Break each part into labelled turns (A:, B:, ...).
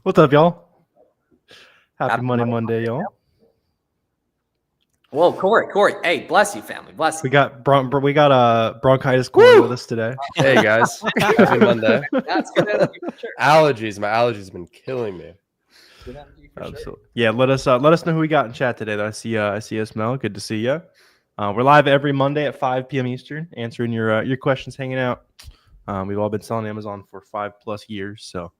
A: What's up, y'all? Happy Monday, y'all.
B: Whoa, Corey. Hey, bless you, family. Bless you.
A: We got bronchitis Corey with us today.
C: Hey guys, happy Monday.
B: That's good energy for sure.
C: Allergies, my allergies been killing me.
B: Good energy for sure.
A: Absolutely. Yeah, let us know who we got in chat today. I see Ismail. Good to see you. We're live every Monday at 5 p.m. Eastern, answering your questions, hanging out. We've all been selling Amazon for 5+ years, so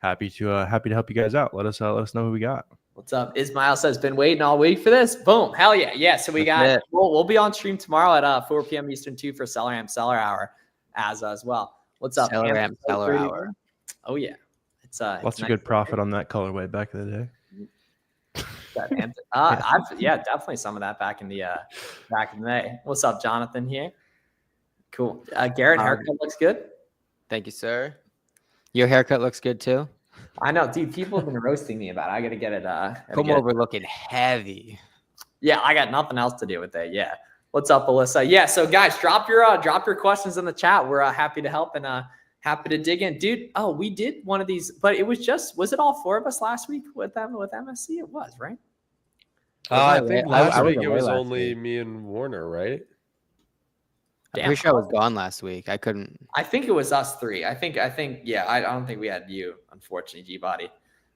A: happy to help you guys out. Let us know who we got.
B: What's up? Ismail says, been waiting all week for this. Boom. Hell yeah. Yeah. So we got, we'll be on stream tomorrow at 4 p.m. Eastern too for Seller Hour as well. What's up?
D: Seller Hour.
B: Oh yeah. It's
A: lots of good profit on that colorway back in the day.
B: Definitely some of that back in the day. What's up, Jonathan here? Cool. Garrett, haircut looks good.
D: Thank you, sir. Your haircut looks good too.
B: I know, dude. People have been roasting me about it. I gotta get it.
D: Come over looking heavy.
B: Yeah, I got nothing else to do with it. Yeah. What's up, Alyssa? Yeah. So guys, drop your questions in the chat. We're happy to help and happy to dig in, dude. Oh, we did one of these, but it was it all four of us last week with MSC? It was, right?
C: I think last week it was only me and Warner, right?
D: I'm pretty sure I was gone last week. I couldn't.
B: I think it was us three. I think. Yeah. I don't think we had you, unfortunately, G-Body.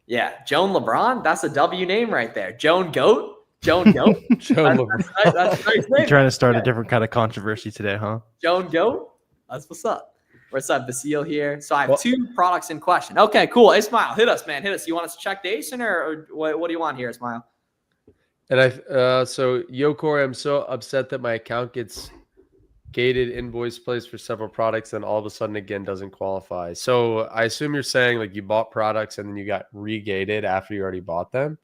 B: Yeah, Joan LeBron. That's a W name right there. Joan Goat.
C: Joan LeBron.
B: That's a nice name.
A: You're trying to start a different kind of controversy today, huh?
B: Joan Goat. That's what's up. What's up, Basile here? So I have two products in question. Okay, cool. Ismail, hit us, man. Hit us. You want us to check the ASIN or what do you want here, Ismail?
C: And so Corey, I'm so upset that my account gets gated invoice placed for several products and all of a sudden again doesn't qualify. So I assume you're saying like you bought products and then you got re-gated after you already bought them.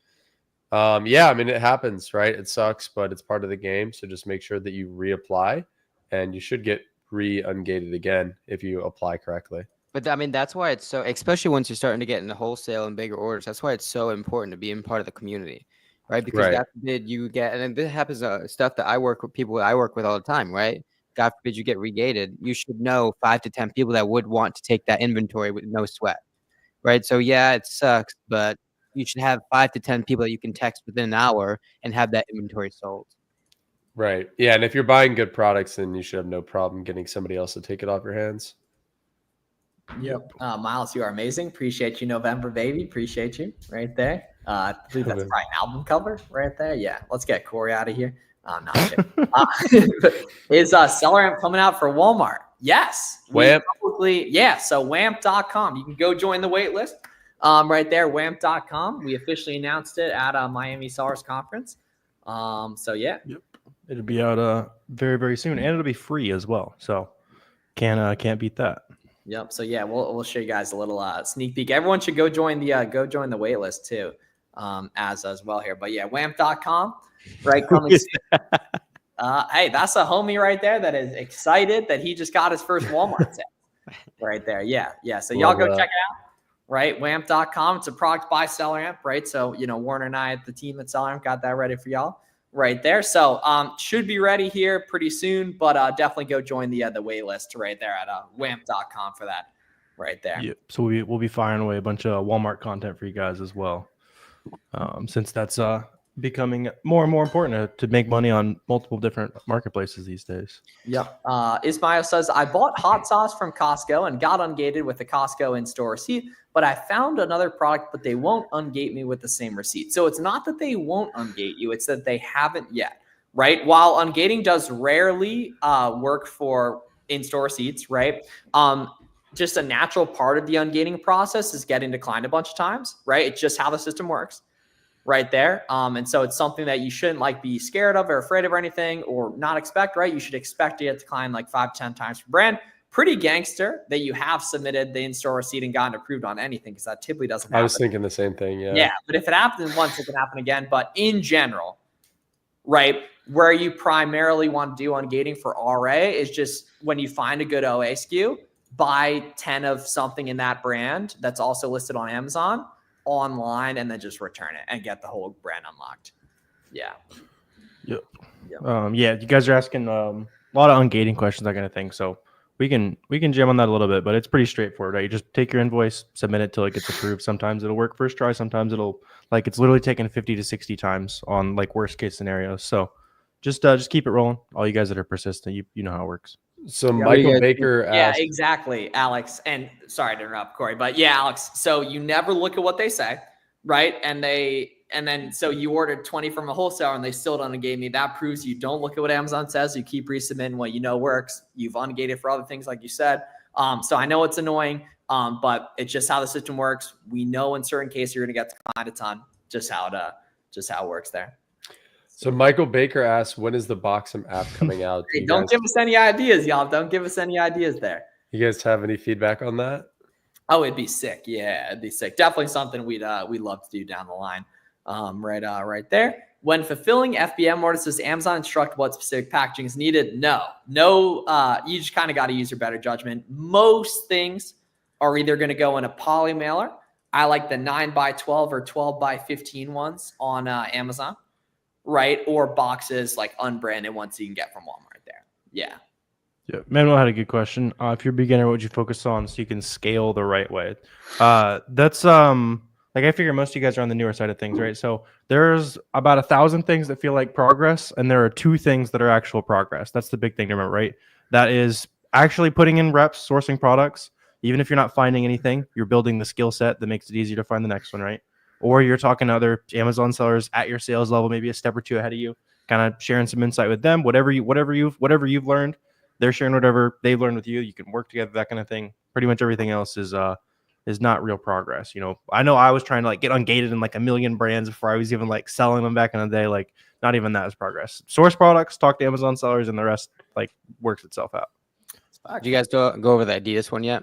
C: Yeah, I mean it happens, right? It sucks, but it's part of the game. So just make sure that you reapply and you should get re-ungated again if you apply correctly.
D: But I mean that's why it's so, especially once you're starting to get into wholesale and bigger orders, that's why it's so important to be in part of the community. Right? Because God forbid you get, and this happens stuff that I work with all the time, right? God forbid you get regated, you should know 5 to 10 people that would want to take that inventory with no sweat, right? So yeah, it sucks, but you should have 5 to 10 people that you can text within an hour and have that inventory sold.
C: Right. Yeah, and if you're buying good products, then you should have no problem getting somebody else to take it off your hands.
B: Yep. Miles, you are amazing. Appreciate you, November, baby. Appreciate you right there. I believe that's probably an album cover right there. Yeah. Let's get Corey out of here. I'm not sure. Is Seller Amp coming out for Walmart? Yes.
C: WAMP.
B: So WAMP.com. You can go join the wait list right there, WAMP.com. We officially announced it at Miami Sellers Conference. So yeah.
A: Yep. It'll be out very, very soon, and it'll be free as well. So can't beat that.
B: Yep. So yeah, we'll show you guys a little sneak peek. Everyone should go join the wait list too, as well here. But yeah, WAMP.com. Right, coming soon. Hey, that's a homie right there that is excited that he just got his first Walmart set. Right there. Yeah. So y'all go check it out. Right, WAMP.com. It's a product by Seller Amp, right? So, Warner and I, the team at Seller Amp, got that ready for y'all right there. So should be ready here pretty soon, but definitely go join the wait list right there at WAMP.com for that right there.
A: Yep. So we'll be firing away a bunch of Walmart content for you guys as well. Since that's becoming more and more important to make money on multiple different marketplaces these days.
B: Yep. Ismail says, I bought hot sauce from Costco and got ungated with the Costco in-store receipt, but I found another product, but they won't ungate me with the same receipt. So it's not that they won't ungate you, it's that they haven't yet, right? While ungating does rarely work for in-store receipts, right? Just a natural part of the ungating process is getting declined a bunch of times, right? It's just how the system works. Right there. And so it's something that you shouldn't be scared of or afraid of or anything or not expect, right? You should expect to get declined 5 to 10 times per brand. Pretty gangster that you have submitted the in-store receipt and gotten approved on anything because that typically doesn't happen.
C: I was thinking the same thing. Yeah.
B: Yeah. But if it happens once, it can happen again. But in general, right, where you primarily want to do ungating for RA is just when you find a good OA SKU, buy 10 of something in that brand that's also listed on Amazon online and then just return it and get the whole brand unlocked. Yeah.
A: Yep. Yeah, you guys are asking a lot of ungating questions, that kind of thing. So we can jam on that a little bit, but it's pretty straightforward, right? You just take your invoice, submit it till it gets approved. Sometimes it'll work first try, sometimes it'll it's literally taken 50 to 60 times on worst case scenarios. So just keep it rolling. All you guys that are persistent, you know how it works.
C: So Michael Baker asked,
B: yeah, exactly, Alex. And sorry to interrupt, Corey, but yeah, Alex. So you never look at what they say, right? And then so you ordered 20 from a wholesaler and they still don't ungate me. That proves you don't look at what Amazon says. You keep resubmitting what you know works. You've ungated for other things, like you said. So I know it's annoying, but it's just how the system works. We know in certain cases you're going to get fined a ton. Just how it works there.
C: So Michael Baker asks, when is the Boxem app coming out?
B: Hey, don't give us any ideas, y'all. Don't give us any ideas there.
C: You guys have any feedback on that?
B: Oh, it'd be sick. Yeah, it'd be sick. Definitely something we'd love to do down the line. Right there. When fulfilling FBM orders, does Amazon instruct what specific packaging is needed? No. You just kind of got to use your better judgment. Most things are either going to go in a poly mailer. I like the 9x12 or 12x15 ones on Amazon, right? Or boxes like unbranded ones you can get from Walmart there. Yeah.
A: Yeah, Manuel had a good question. If you're a beginner, what would you focus on so you can scale the right way? That's I figure most of you guys are on the newer side of things, right? So there's about 1,000 things that feel like progress, and there are 2 things that are actual progress. That's the big thing to remember, right? That is actually putting in reps, sourcing products. Even if you're not finding anything, you're building the skill set that makes it easier to find the next one, right? Or you're talking to other Amazon sellers at your sales level, maybe a step or 2 ahead of you, kind of sharing some insight with them. Whatever you've learned, they're sharing whatever they've learned with you. You can work together, that kind of thing. Pretty much everything else is not real progress. I know I was trying to get ungated in 1 million brands before I was even selling them back in the day. Not even that is progress. Source products, talk to Amazon sellers, and the rest works itself out.
D: Did you guys go over the Adidas one yet?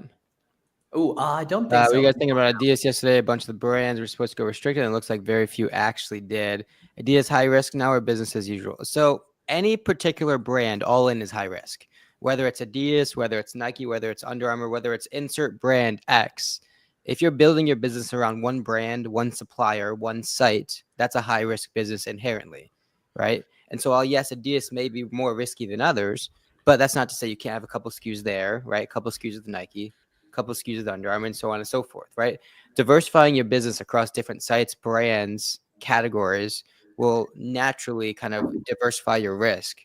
B: Oh, I don't think so.
D: What you guys thinking about Adidas yesterday? A bunch of the brands were supposed to go restricted, and it looks like very few actually did. Adidas high risk now or business as usual? So any particular brand, all in is high risk. Whether it's Adidas, whether it's Nike, whether it's Under Armour, whether it's insert brand X. If you're building your business around one brand, one supplier, one site, that's a high risk business inherently, right? And so while yes, Adidas may be more risky than others, but that's not to say you can't have a couple SKUs there, right? A couple SKUs with Nike, a couple SKUs with Under Armour, and so on and so forth, right? Diversifying your business across different sites, brands, categories will naturally kind of diversify your risk.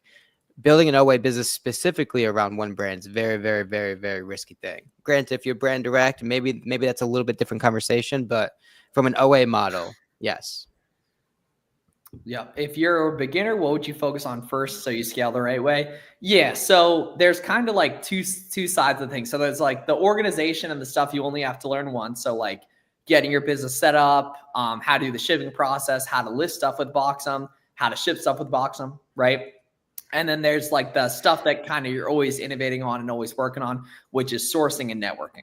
D: Building an OA business specifically around one brand is very, very, very, very risky thing. Granted, if you're brand direct, maybe that's a little bit different conversation, but from an OA model, yes.
B: Yeah. If you're a beginner, what would you focus on first so you scale the right way? Yeah. So there's kind of two sides of things. So there's the organization and the stuff you only have to learn once. So getting your business set up, how to do the shipping process, how to list stuff with Boxem, how to ship stuff with Boxem, right? And then there's the stuff that kind of you're always innovating on and always working on, which is sourcing and networking,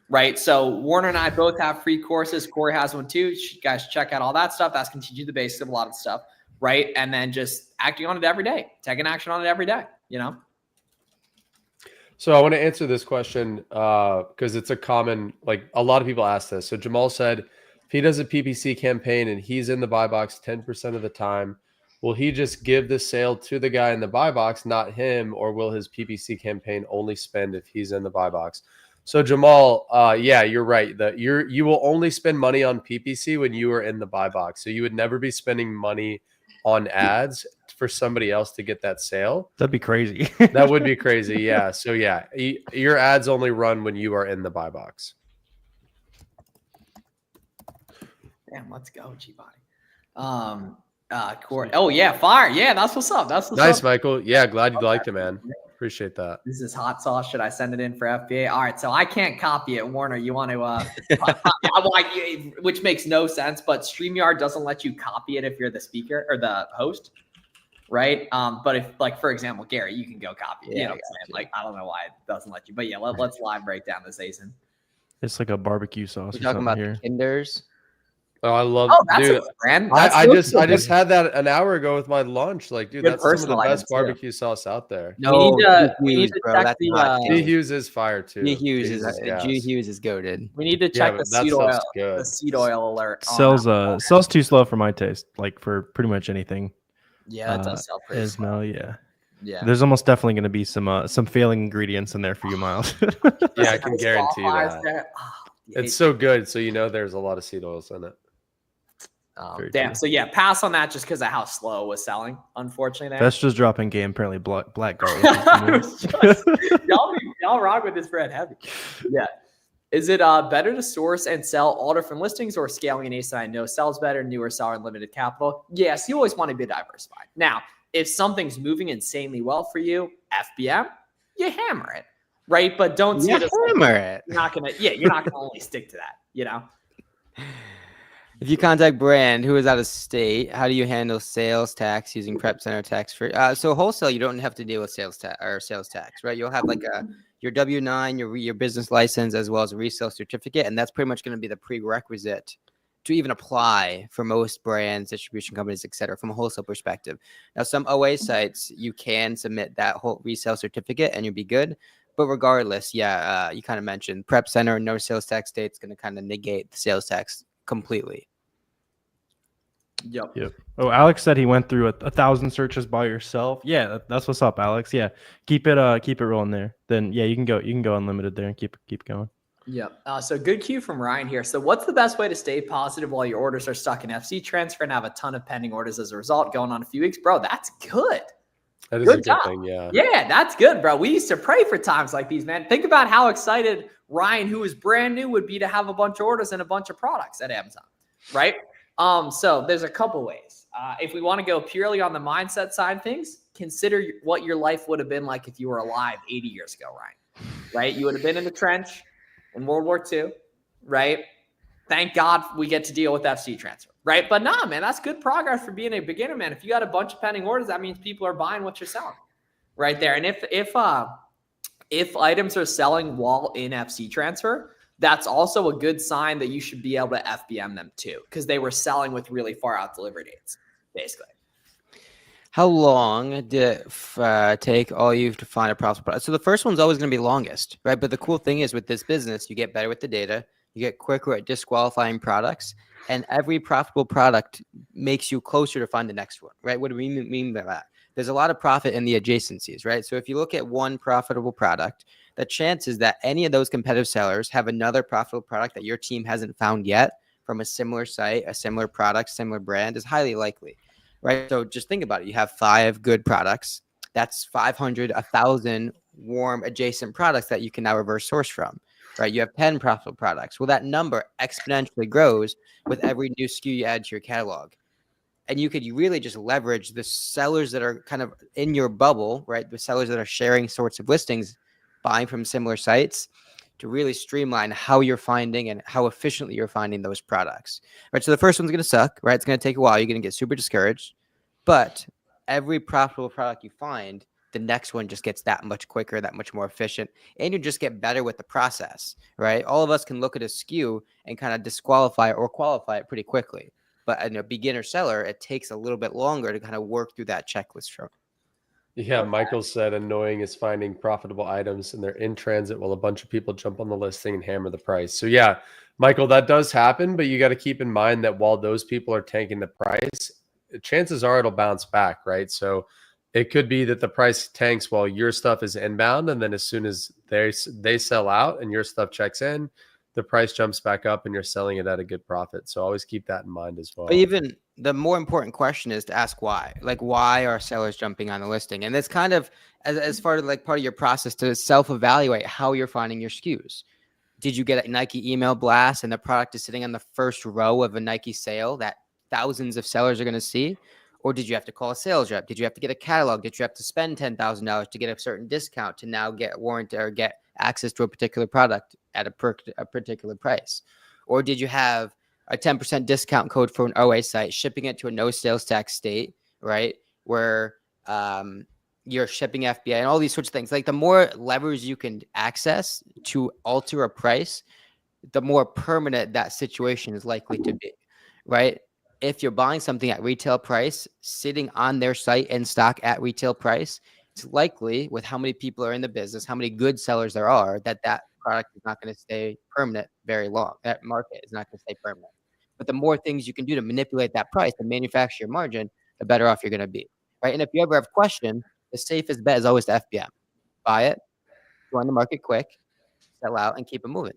B: right? So Warner and I both have free courses. Corey has one too. You guys check out all that stuff. That's going to teach you the basics of a lot of stuff, right? And then just acting on it every day, taking action on it every day,
C: So I want to answer this question because it's a common, a lot of people ask this. So Jamal said, if he does a PPC campaign and he's in the buy box 10% of the time, will he just give the sale to the guy in the buy box, not him, or will his PPC campaign only spend if he's in the buy box? So Jamal, yeah, you're right. You will only spend money on PPC when you are in the buy box. So you would never be spending money on ads for somebody else to get that sale.
A: That'd be crazy.
C: That would be crazy. Yeah. So yeah, your ads only run when you are in the buy box.
B: Damn, let's go, G-Body. Corey. Oh yeah, fire. Yeah, that's what's up. That's what's
C: nice,
B: up.
C: Michael. Yeah, glad you liked it, man. Appreciate that.
B: This is hot sauce. Should I send it in for FBA? All right, so I can't copy it. Warner, you want to which makes no sense, but StreamYard doesn't let you copy it if you're the speaker or the host, right? But if for example, Garrett, you can go copy it.
D: Yeah,
B: I don't know why it doesn't let you. But yeah, let's live break down this ASIN.
A: It's like a barbecue sauce.
D: We're talking about the Kinders.
C: Oh, I love.
B: That's
C: dude,
B: a brand.
C: I just had that an hour ago with my lunch. Dude,
B: Good
C: that's some of the
B: personal
C: best
B: items, too.
C: barbecue sauce out there.
D: No,
B: we need to check
C: G Hughes is fire too.
D: G Hughes is goated.
B: We need to check the seed oil.
C: Good.
B: The seed oil alert.
A: Sells too slow for my taste. For pretty much anything.
B: Yeah, that does sell pretty slow.
A: Yeah.
B: Yeah.
A: There's almost definitely going to be some failing ingredients in there for you, Miles.
C: Yeah, I can guarantee
B: Qualifiers
C: that.
B: there. Oh,
C: It's so good. So there's a lot of seed oils in it.
A: Very
B: damn.
A: true.
B: So yeah, pass on that just because of how slow it was selling. Unfortunately, there.
A: That's just dropping game. Apparently, black garlic.
B: y'all rock with this bread heavy. Yeah. Is it better to source and sell all different listings, or scaling an ASIN I know sells better, newer seller, and limited capital? Yes, you always want to be diversified. Now, if something's moving insanely well for you, FBA, you hammer it, right? But don't see it as
D: hammer it.
B: You're not gonna only stick to that, you know.
D: If you contact brand who is out of state, how do you handle sales tax using Prep Center tax free? So wholesale, you don't have to deal with sales tax, right? You'll have like your W-9, your business license, as well as a resale certificate, and that's pretty much going to be the prerequisite to even apply for most brands, distribution companies, etc. From a wholesale perspective. Now, some OA sites you can submit that whole resale certificate and you'll be good. But regardless, yeah, you kind of mentioned Prep Center, no sales tax state's going to kind of negate the sales tax completely.
B: Yep.
A: Oh, Alex said he went through 1,000 searches by yourself. Yeah, that's what's up, Alex. Yeah, keep it rolling there. Then yeah, you can go unlimited there and keep going.
B: Yep. So good cue from Ryan here. So what's the best way to stay positive while your orders are stuck in FC transfer and have a ton of pending orders as a result going on a few weeks? Bro, that's good.
C: That is a good thing, yeah.
B: Yeah, that's good, bro. We used to pray for times like these, man. Think about how excited Ryan, who is brand new, would be to have a bunch of orders and a bunch of products at Amazon, right? So there's a couple ways. If we want to go purely on the mindset side of things, consider what your life would have been like if you were alive 80 years ago, Ryan, right? You would have been in the trench in World War II, right? Thank God we get to deal with FC transfer, right? But nah, man, that's good progress for being a beginner, man. If you got a bunch of pending orders, that means people are buying what you're selling right there. And if items are selling while in FC transfer, that's also a good sign that you should be able to FBM them too, because they were selling with really far out delivery dates, basically.
D: How long did it take all you to find a profitable product? So the first one's always going to be longest, right? But the cool thing is with this business, you get better with the data, you get quicker at disqualifying products, and every profitable product makes you closer to find the next one, right? What do we mean by that? There's a lot of profit in the adjacencies, right? So if you look at one profitable product, the chances that any of those competitive sellers have another profitable product that your team hasn't found yet from a similar site, a similar product, similar brand is highly likely, right? So just think about it. You have 5 good products. That's 500, 1,000 warm adjacent products that you can now reverse source from, right? You have 10 profitable products. Well, that number exponentially grows with every new SKU you add to your catalog. And you could really just leverage the sellers that are kind of in your bubble, right? The sellers that are sharing sorts of listings, buying from similar sites to really streamline how you're finding and how efficiently you're finding those products, right? So the first one's going to suck, right? It's going to take a while. You're going to get super discouraged, but every profitable product you find, the next one just gets that much quicker, that much more efficient, and you just get better with the process, right? All of us can look at a SKU and kind of disqualify or qualify it pretty quickly. But in a beginner seller, it takes a little bit longer to kind of work through that checklist from.
C: Yeah, Michael said annoying is finding profitable items and they're in transit while a bunch of people jump on the listing and hammer the price. So yeah, Michael, that does happen, but you got to keep in mind that while those people are tanking the price, chances are it'll bounce back, right? So it could be that the price tanks while your stuff is inbound, and then as soon as they sell out and your stuff checks in, the price jumps back up and you're selling it at a good profit. So always keep that in mind as well.
D: But even the more important question is to ask why. Like, why are sellers jumping on the listing? And it's kind of as far as like part of your process to self-evaluate how you're finding your SKUs. Did you get a Nike email blast and the product is sitting on the first row of a Nike sale that thousands of sellers are going to see? Or did you have to call a sales rep? Did you have to get a catalog? Did you have to spend $10,000 to get a certain discount to now get warranty or get access to a particular product at a particular price? Or did you have a 10% discount code for an OA site, shipping it to a no sales tax state, right? Where you're shipping FBA and all these sorts of things. Like the more levers you can access to alter a price, the more permanent that situation is likely to be, right? If you're buying something at retail price, sitting on their site in stock at retail price, it's likely with how many people are in the business, how many good sellers there are, that product is not going to stay permanent very long. That market is not going to stay permanent. But the more things you can do to manipulate that price and manufacture your margin, the better off you're going to be, right? And if you ever have questions, the safest bet is always the FBM. Buy it, join the market quick, sell out, and keep it moving.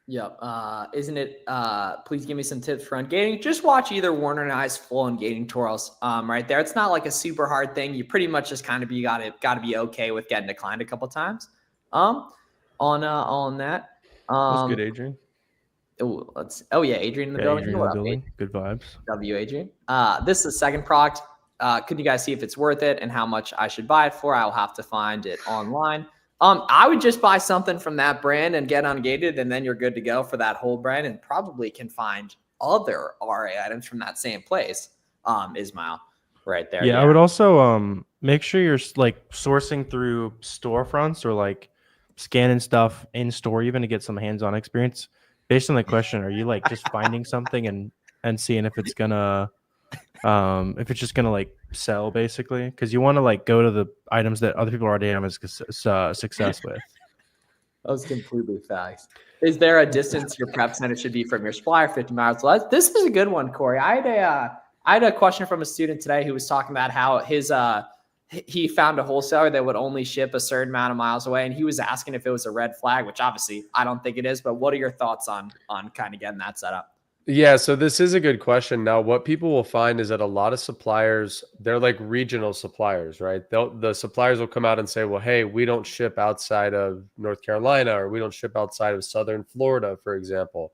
B: Yep. Isn't it? Please give me some tips for ungating. Just watch either Warner and I's full ungating tutorials. Right there. It's not like a super hard thing. You pretty much just kind of got to be okay with getting declined a couple times. On that.
A: That's good, Adrian.
B: Yeah, Adrian in the building.
A: Adrian in the building. Good vibes.
B: W Adrian. This is the second product. Could you guys see if it's worth it and how much I should buy it for? I'll have to find it online. I would just buy something from that brand and get ungated, and then you're good to go for that whole brand, and probably can find other RA items from that same place. Ismail, right there.
A: Yeah, I would also make sure you're like sourcing through storefronts or like scanning stuff in store, even to get some hands-on experience. Based on the question, are you like just finding something and seeing if it's gonna just gonna like sell, basically? Because you want to like go to the items that other people already have success with.
B: That was completely facts. Is there a distance your prep center should be from your supplier? 50 miles less. This is a good one, Corey. I had a question from a student today who was talking about how he found a wholesaler that would only ship a certain amount of miles away, and he was asking if it was a red flag, which obviously I don't think it is. But what are your thoughts on kind of getting that set up?
C: Yeah, so this is a good question. Now, what people will find is that a lot of suppliers, they're like regional suppliers, right? The suppliers will come out and say, well, hey, we don't ship outside of North Carolina, or we don't ship outside of Southern Florida, for example.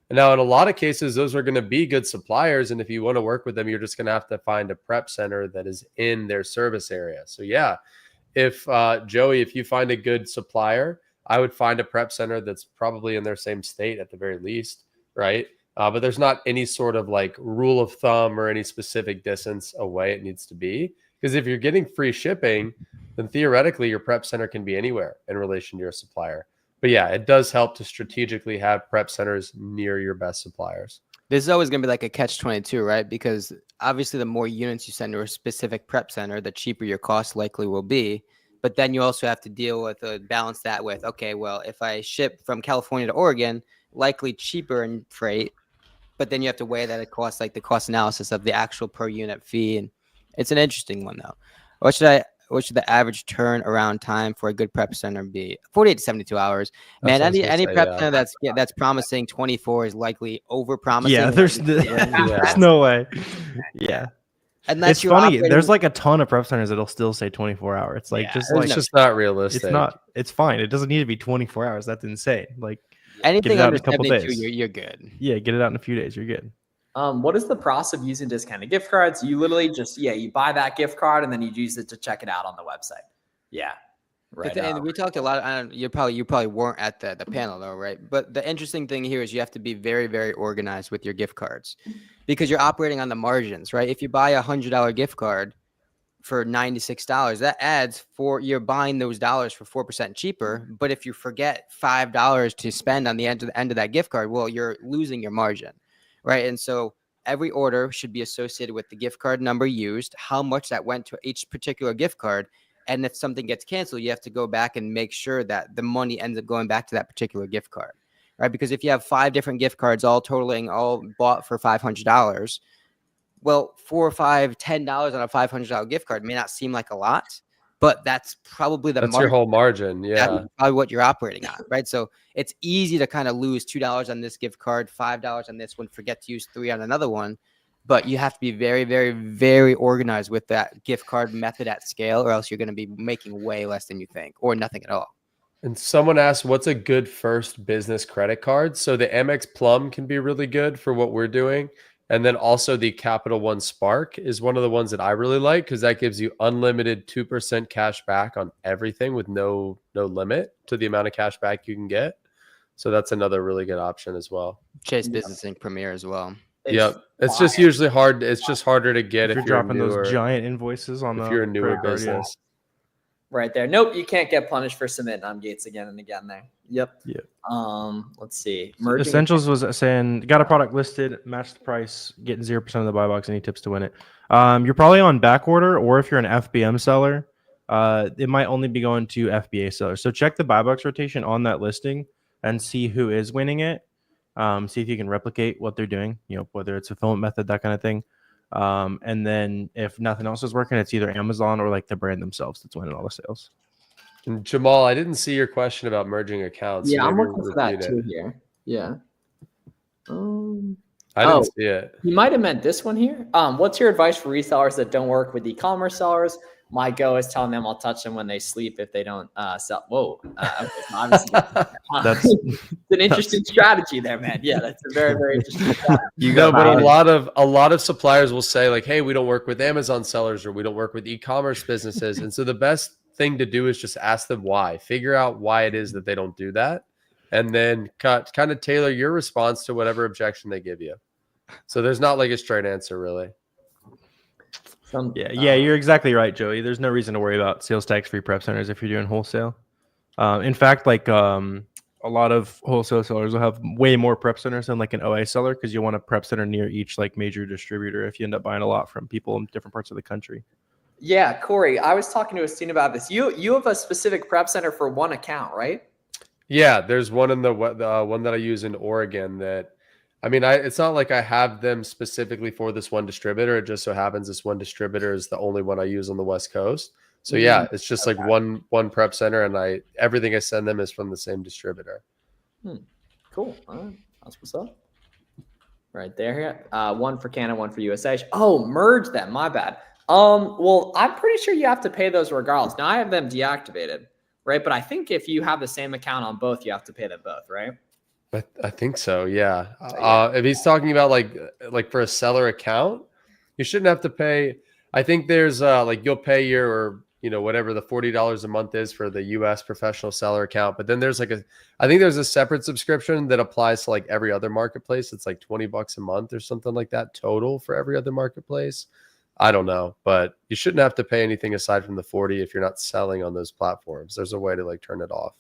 C: And now, in a lot of cases, those are going to be good suppliers. And if you want to work with them, you're just going to have to find a prep center that is in their service area. So yeah, if Joey, if you find a good supplier, I would find a prep center that's probably in their same state at the very least, right? But there's not any sort of like rule of thumb or any specific distance away it needs to be. Because if you're getting free shipping, then theoretically your prep center can be anywhere in relation to your supplier. But yeah, it does help to strategically have prep centers near your best suppliers.
D: This is always going to be like a catch-22, right? Because obviously the more units you send to a specific prep center, the cheaper your cost likely will be. But then you also have to deal with balance that with, okay, well, if I ship from California to Oregon, likely cheaper in freight. But then you have to weigh that it costs, like the cost analysis of the actual per unit fee. And it's an interesting one, though. What should the average turnaround time for a good prep center be? 48 to 72 hours. Man, any prep center that's promising 24 is likely over promising.
A: Yeah, there's no way. Yeah.
D: Unless
A: it's funny. There's like a ton of prep centers that'll still say 24 hours. It's like
C: it's just not realistic.
A: It's not. It's fine. It doesn't need to be 24 hours. That's insane. Like
D: anything under 72, you're good.
A: Yeah, get it out in a few days. You're good.
B: What is the process of using discounted gift cards? You literally just, you buy that gift card and then you use it to check it out on the website. Yeah. Right.
D: And we talked a lot. You probably weren't at the panel though, right? But the interesting thing here is you have to be very, very organized with your gift cards because you're operating on the margins, right? If you buy $100 gift card for $96, that adds you're buying those dollars for 4% cheaper. But if you forget $5 to spend on the end of that gift card, well, you're losing your margin, right? And so every order should be associated with the gift card number used, how much that went to each particular gift card. And if something gets canceled, you have to go back and make sure that the money ends up going back to that particular gift card, right? Because if you have 5 different gift cards all bought for $500, well, $4 or $5, $10 on a $500 gift card may not seem like a lot, but that's probably that's
C: your whole margin. Yeah,
D: that's probably what you're operating on, right? So it's easy to kind of lose $2 on this gift card, $5 on this one, forget to use $3 on another one. But you have to be very, very, very organized with that gift card method at scale, or else you're going to be making way less than you think, or nothing at all.
C: And someone asked, what's a good first business credit card? So the Amex Plum can be really good for what we're doing. And then also the Capital One Spark is one of the ones that I really like because that gives you unlimited 2% cash back on everything with no limit to the amount of cash back you can get. So that's another really good option as well.
D: Chase Business Inc. Premier as well.
C: It's just usually hard. It's just harder to get if you're
A: dropping those giant invoices on
C: if you're a newer business.
B: Right there. Nope, you can't get punished for submitting on gates again and again there. Yep. Let's see.
A: Essentials was saying got a product listed, match the price, getting 0% of the buy box. Any tips to win it? You're probably on back order, or if you're an FBM seller, it might only be going to FBA sellers. So check the buy box rotation on that listing and see who is winning it. See if you can replicate what they're doing, whether it's a fulfillment method, that kind of thing. And then if nothing else is working, it's either Amazon or like the brand themselves that's winning all the sales.
C: And Jamal, I didn't see your question about merging accounts.
B: Yeah,
C: so
B: I'm
C: maybe
B: looking for that
C: repeat
B: too
C: it.
B: here. Yeah.
C: I didn't see it.
B: You might have meant this one here. What's your advice for resellers that don't work with e-commerce sellers? My go is telling them I'll touch them when they sleep if they don't sell. Whoa. Okay, so obviously,
A: That's
B: it's an interesting strategy there, man. Yeah, that's a very, very interesting strategy.
C: No, but a lot of suppliers will say like, hey, we don't work with Amazon sellers or we don't work with e-commerce businesses. And so the best thing to do is just ask them why. Figure out why it is that they don't do that. And then kind of tailor your response to whatever objection they give you. So there's not like a straight answer really.
A: Yeah, you're exactly right, Joey. There's no reason to worry about sales tax free prep centers if you're doing wholesale. In fact, like a lot of wholesale sellers will have way more prep centers than like an OA seller because you want a prep center near each like major distributor if you end up buying a lot from people in different parts of the country.
B: Yeah, Corey, I was talking to a student about this. You have a specific prep center for one account, right?
C: Yeah, there's one in the one that I use in Oregon that, I mean, it's not like I have them specifically for this one distributor. It just so happens this one distributor is the only one I use on the West Coast. So yeah, it's just like one prep center, and everything I send them is from the same distributor.
B: Cool. All right. That's what's up. Right there. One for Canada, one for USA. Oh, merge them. My bad. Well, I'm pretty sure you have to pay those regardless. Now I have them deactivated, right? But I think if you have the same account on both, you have to pay them both, right?
C: I think so, yeah. If he's talking about like for a seller account, you shouldn't have to pay. I think there's like you'll pay your whatever the $40 a month is for the US professional seller account, but then there's I think there's a separate subscription that applies to like every other marketplace. It's like $20 a month or something like that total for every other marketplace. I don't know, but you shouldn't have to pay anything aside from the 40 if you're not selling on those platforms. There's a way to like turn it off.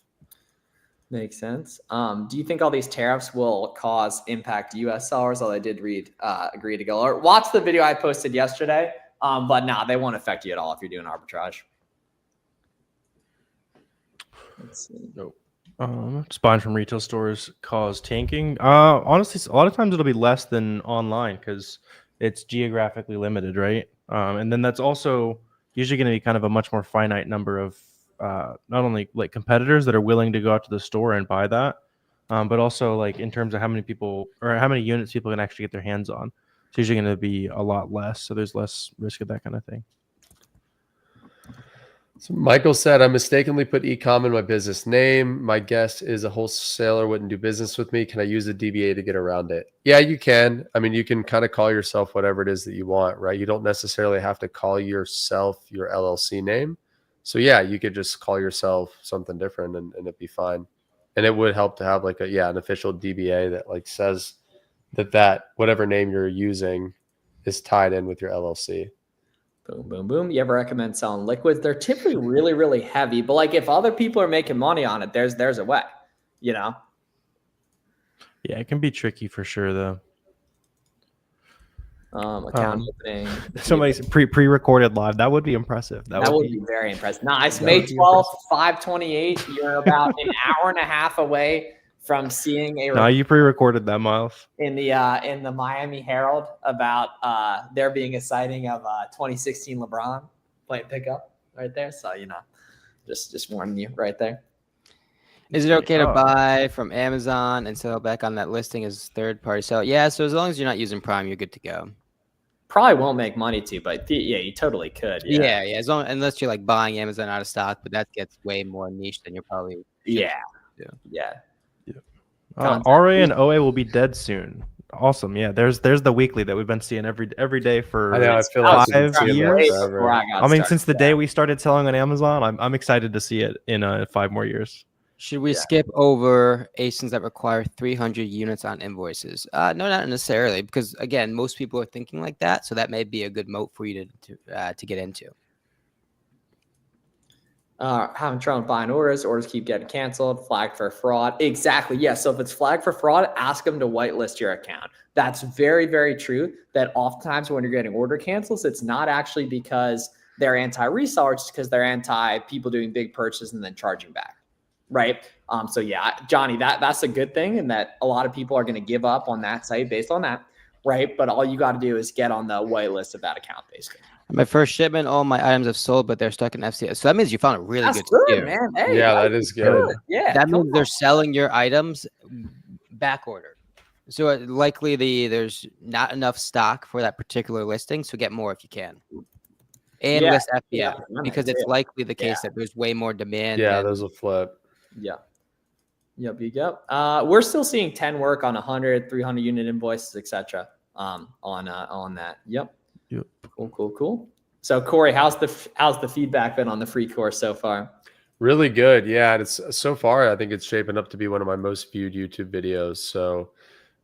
B: Makes sense. Do you think all these tariffs will cause impact U.S. sellers? Although I did agree to go or watch the video I posted yesterday. But no, they won't affect you at all if you're doing arbitrage. Let's see.
A: Nope. Buying from retail stores cause tanking. Honestly, a lot of times it'll be less than online because it's geographically limited, right? And then that's also usually going to be kind of a much more finite number of not only like competitors that are willing to go out to the store and buy that, but also like in terms of how many people or how many units people can actually get their hands on. It's usually going to be a lot less. So there's less risk of that kind of thing.
C: So Michael said, I mistakenly put e-com in my business name. My guess is a wholesaler wouldn't do business with me. Can I use a DBA to get around it? Yeah, you can. I mean, you can kind of call yourself whatever it is that you want, right? You don't necessarily have to call yourself your LLC name. So yeah, you could just call yourself something different and it'd be fine. And it would help to have like an official DBA that like says that whatever name you're using is tied in with your LLC.
B: Boom, boom, boom. You ever recommend selling liquids? They're typically really, really heavy, but like if other people are making money on it, there's a way, Yeah,
A: it can be tricky for sure though.
B: Account opening.
A: Somebody's pre-recorded live. That would be impressive.
B: That would be very impressive. Nice. May 12th, 5:28. You're about an hour and a half away from seeing a.
A: No, you pre-recorded that, Miles.
B: In the Miami Herald about there being a sighting of 2016 LeBron playing pickup right there. So just warning you right there.
D: Is it okay to buy from Amazon and sell back on that listing as third-party seller? Yeah. So as long as you're not using Prime, you're good to go.
B: Probably won't make money too, but yeah, you totally could.
D: Yeah. As long unless you're like buying Amazon out of stock, but that gets way more niche than you're probably.
B: Yeah.
A: RA and OA will be dead soon. Awesome. Yeah, there's the weekly that we've been seeing every day for
C: I know, I feel like
A: 5 years. I mean, since the day
B: yeah.
A: we started selling on Amazon, I'm excited to see it in 5 more years.
D: Should we skip over ASINs that require 300 units on invoices? No, not necessarily, because again, most people are thinking like that, so that may be a good moat for you to get into.
B: Having trouble buying orders keep getting canceled, flagged for fraud. Exactly. Yeah. So if it's flagged for fraud, ask them to whitelist your account. That's very, very true. That oftentimes when you're getting order cancels, it's not actually because they're anti-reseller, it's because they're anti people doing big purchases and then charging back. Right. So yeah, Johnny, that's a good thing, and that a lot of people are going to give up on that site based on that. right? But all you got to do is get on the white list of that account, basically.
D: My first shipment, all my items have sold, but they're stuck in FCS. So that means you found a really
B: That's
D: good
B: good,
D: steer.
B: man. Hey,
C: Yeah,
B: life
C: that is
B: is
C: good.
B: Yeah,
D: That
B: come
D: means they're
B: on.
D: selling your items back ordered. So likely there's not enough stock for that particular listing. So get more if you can. And
B: Yeah,
D: list FBA
B: yeah,
D: because it's
B: too.
D: likely the case
B: Yeah.
D: that there's way more demand.
C: Yeah,
D: than,
C: those will flip.
B: Yeah. Yep. We're still seeing 10 work on 100, 300 unit invoices, etc. On that. Yep. Cool. So Corey, how's the feedback been on the free course so far?
C: Really good. Yeah. And it's so far, I think it's shaping up to be one of my most viewed YouTube videos. So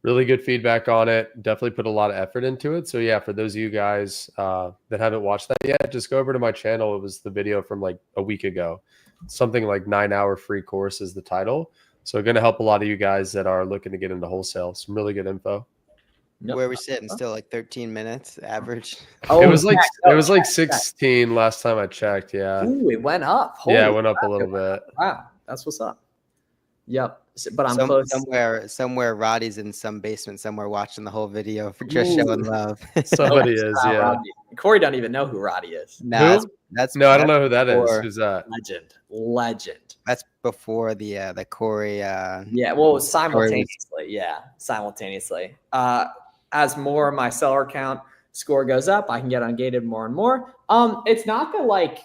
C: really good feedback on it. Definitely put a lot of effort into it. So yeah, for those of you guys that haven't watched that yet, just go over to my channel. It was the video from like a week ago. Something like 9-hour free course is the title. So going to help a lot of you guys that are looking to get into wholesale. Some really good info.
B: Yep.
D: Where we sitting still like 13 minutes average.
B: Oh,
C: it was like 16 last time I checked. Yeah.
B: Ooh, it went up.
C: Yeah, it
B: Holy
C: went up a
B: crap,
C: little
B: it went up.
C: bit.
B: Wow, that's what's up. Yep. But I'm close.
D: Somewhere Roddy's in some basement somewhere watching the whole video for just showing love.
C: Somebody is, yeah.
B: Roddy. Corey doesn't even know who Roddy is.
D: No,
C: that's I don't know who that is. Who's that?
B: Legend.
D: That's before the Corey.
B: Yeah, well, simultaneously. Yeah, simultaneously. As more of my seller count score goes up, I can get ungated more and more. It's not that like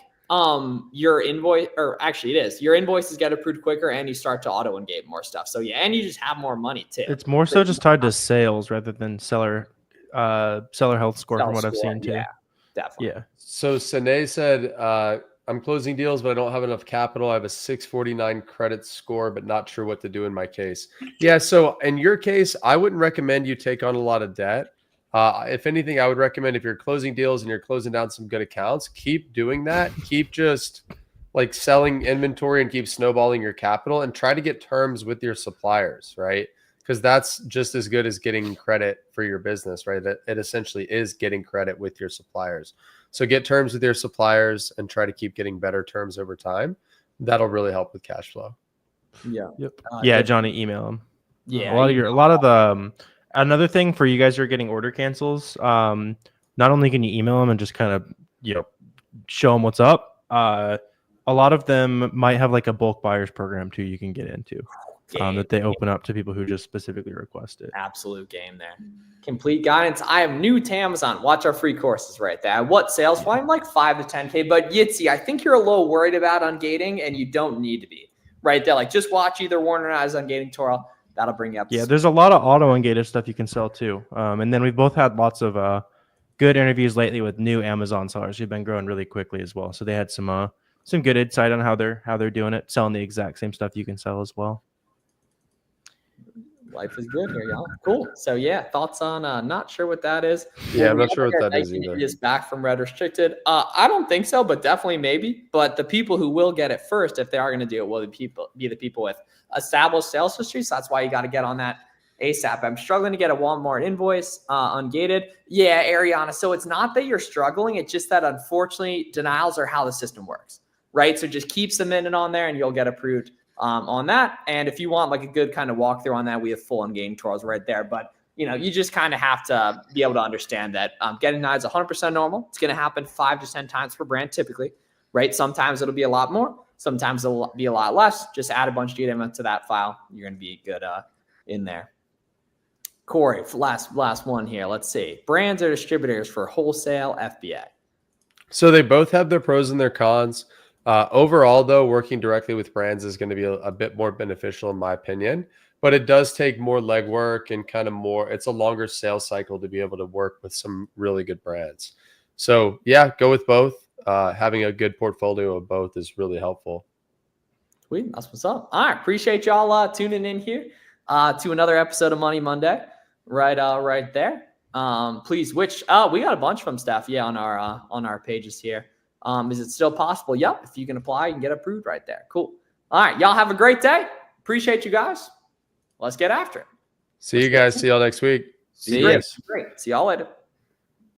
B: your invoice, or actually it is, your invoices get approved quicker and you start to auto ungate more stuff. So yeah, and you just have more money too.
A: It's more so just tied to sales rather than seller health score from what I've seen too.
B: Yeah, definitely.
A: Yeah.
C: So Sine said, I'm closing deals, but I don't have enough capital. I have a 649 credit score, but not sure what to do in my case. Yeah. So in your case, I wouldn't recommend you take on a lot of debt. If anything, I would recommend if you're closing deals and you're closing down some good accounts, keep doing that. Keep just like selling inventory and keep snowballing your capital and try to get terms with your suppliers, right? Because that's just as good as getting credit for your business, right? That it essentially is getting credit with your suppliers. So get terms with your suppliers and try to keep getting better terms over time. That'll really help with cash flow.
B: Yeah.
A: Yep. Johnny, email them.
B: Yeah.
A: A lot of the another thing for you guys who are getting order cancels. Not only can you email them and just kind of show them what's up. A lot of them might have like a bulk buyers program too. You can get into that they open up to people who just specifically request it.
B: Absolute game there. Complete guidance. I am new to Amazon. Watch our free courses right there. What sales volume? Like 5 to 10K. But Yitzy, I think you're a little worried about ungating, and you don't need to be right there. Like just watch either Warner or I's ungating tutorial. That'll bring you up.
A: Yeah, there's a lot of auto ungated stuff you can sell too. And then we've both had lots of good interviews lately with new Amazon sellers who've been growing really quickly as well. So they had some good insight on how they're doing it, selling the exact same stuff you can sell as well.
B: Life is good here, y'all. Cool. So yeah, thoughts on not sure what that is.
C: Yeah, I'm not sure what that is either.
B: Is back from red restricted. I don't think so, but definitely maybe. But the people who will get it first, if they are going to do it, will be the people with established sales history. So that's why you got to get on that ASAP. I'm struggling to get a Walmart invoice ungated. Yeah, Ariana. So it's not that you're struggling. It's just that unfortunately denials are how the system works, right? So just keep submitting on there and you'll get approved on that. And if you want like a good kind of walkthrough on that, we have full ungating tutorials right there. But you just kind of have to be able to understand that getting denied is 100% normal. It's going to happen 5 to 10 times per brand typically, right? Sometimes it'll be a lot more. Sometimes it'll be a lot less. Just add a bunch of data to that file. You're going to be good in there. Corey, last one here. Let's see. Brands or distributors for wholesale FBA?
C: So they both have their pros and their cons. Overall, though, working directly with brands is going to be a bit more beneficial in my opinion, but it does take more legwork and kind of it's a longer sales cycle to be able to work with some really good brands. So yeah, go with both. Having a good portfolio of both is really helpful.
B: Sweet, that's what's up. All right, appreciate y'all tuning in here to another episode of Money Monday. Right there. Please, we got a bunch from Steph, on our pages here. Is it still possible? Yep. If you can apply, you can get approved right there. Cool. All right. Y'all have a great day. Appreciate you guys. Let's get after it.
C: See you guys. See y'all next week.
B: See you. Great. See y'all later.